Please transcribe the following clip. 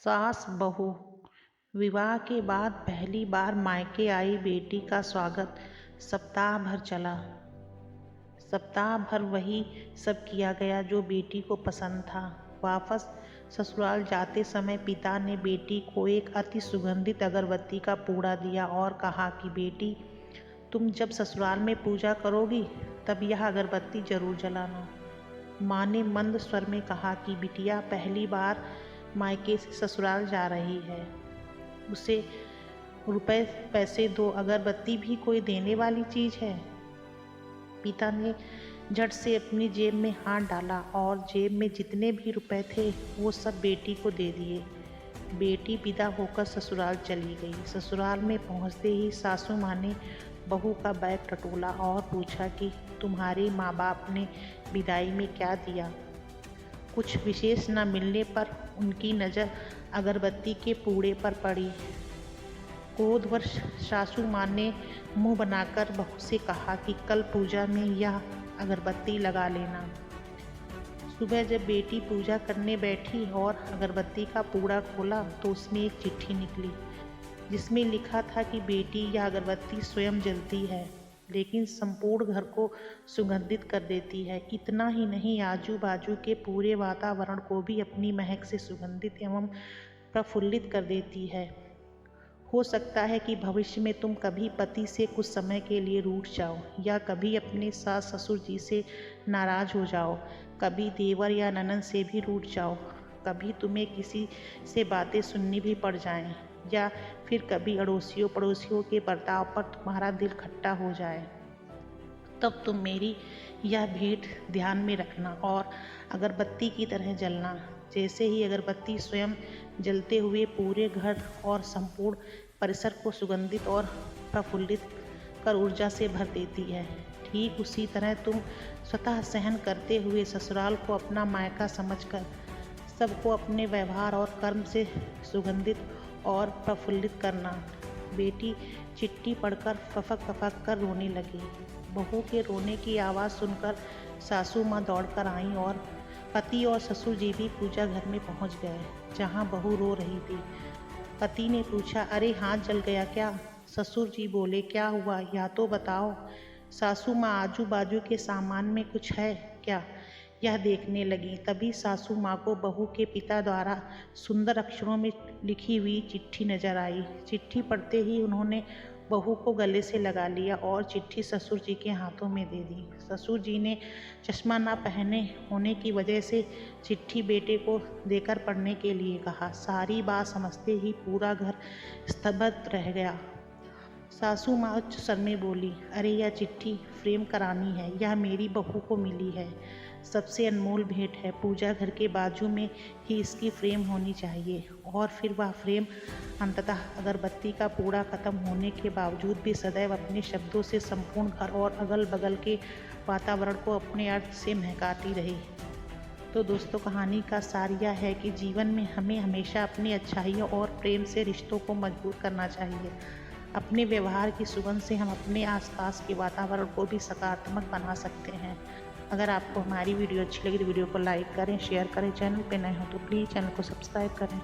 सास बहू विवाह के बाद पहली बार मायके आई बेटी का स्वागत सप्ताह भर चला। सप्ताह भर वही सब किया गया जो बेटी को पसंद था। वापस ससुराल जाते समय पिता ने बेटी को एक अति सुगंधित अगरबत्ती का पूड़ा दिया और कहा कि बेटी, तुम जब ससुराल में पूजा करोगी तब यह अगरबत्ती जरूर जलाना। माँ ने मंद स्वर में कहा कि बिटिया पहली बार मायके से ससुराल जा रही है, उसे रुपए पैसे दो, अगरबत्ती भी कोई देने वाली चीज़ है। पिता ने झट से अपनी जेब में हाथ डाला और जेब में जितने भी रुपए थे वो सब बेटी को दे दिए। बेटी विदा होकर ससुराल चली गई। ससुराल में पहुंचते ही सासू माँ ने बहू का बैग टटोला और पूछा कि तुम्हारे माँ बाप ने विदाई में क्या दिया। कुछ विशेष न मिलने पर उनकी नज़र अगरबत्ती के पूड़े पर पड़ी। क्रोधवश सासू माँ ने मुंह बनाकर बहू से कहा कि कल पूजा में यह अगरबत्ती लगा लेना। सुबह जब बेटी पूजा करने बैठी और अगरबत्ती का पूड़ा खोला तो उसमें एक चिट्ठी निकली जिसमें लिखा था कि बेटी, यह अगरबत्ती स्वयं जलती है लेकिन संपूर्ण घर को सुगंधित कर देती है। इतना ही नहीं, आजू बाजू के पूरे वातावरण को भी अपनी महक से सुगंधित एवं प्रफुल्लित कर देती है। हो सकता है कि भविष्य में तुम कभी पति से कुछ समय के लिए रूठ जाओ या कभी अपने सास ससुर जी से नाराज हो जाओ, कभी देवर या ननद से भी रूठ जाओ, कभी तुम्हें किसी से बातें सुननी भी पड़ जाएं या फिर कभी अड़ोसियों पड़ोसियों के बर्ताव पर तुम्हारा दिल खट्टा हो जाए। तब तुम मेरी यह भेंट ध्यान में रखना और अगरबत्ती की तरह जलना। जैसे ही अगरबत्ती स्वयं जलते हुए पूरे घर और संपूर्ण परिसर को सुगंधित और प्रफुल्लित कर ऊर्जा से भर देती है, ठीक उसी तरह तुम स्वतः सहन करते हुए ससुराल को अपना मायका समझकर सबको अपने व्यवहार और कर्म से सुगंधित और प्रफुल्लित करना। बेटी चिट्ठी पढ़कर फफक कर रोने लगी। बहू के रोने की आवाज़ सुनकर सासू माँ दौड़कर आईं और पति और ससुर जी भी पूजा घर में पहुँच गए जहाँ बहू रो रही थी। पति ने पूछा, अरे हाथ जल गया क्या? ससुर जी बोले, क्या हुआ या तो बताओ। सासू माँ आजू बाजू के सामान में कुछ है क्या यह देखने लगी। तभी सासू माँ को बहू के पिता द्वारा सुंदर अक्षरों में लिखी हुई चिट्ठी नजर आई। चिट्ठी पढ़ते ही उन्होंने बहू को गले से लगा लिया और चिट्ठी ससुर जी के हाथों में दे दी। ससुर जी ने चश्मा न पहने होने की वजह से चिट्ठी बेटे को देकर पढ़ने के लिए कहा। सारी बात समझते ही पूरा घर स्तब्ध रह गया। सासू माँ उच्च स्वर में बोली, अरे यह चिट्ठी फ्रेम करानी है, यह मेरी बहू को मिली है, सबसे अनमोल भेंट है। पूजा घर के बाजू में ही इसकी फ्रेम होनी चाहिए। और फिर वह फ्रेम अंततः अगरबत्ती का पूड़ा खत्म होने के बावजूद भी सदैव अपने शब्दों से संपूर्ण घर और अगल बगल के वातावरण को अपने अर्थ से महकाती रही। तो दोस्तों, कहानी का सार यह है कि जीवन में हमें हमेशा अपनी अच्छाइयों और प्रेम से रिश्तों को मजबूत करना चाहिए। अपने व्यवहार की सुगंध से हम अपने आसपास के वातावरण को भी सकारात्मक बना सकते हैं। अगर आपको हमारी वीडियो अच्छी लगी तो वीडियो को लाइक करें, शेयर करें। चैनल पे नए हो तो प्लीज़ चैनल को सब्सक्राइब करें।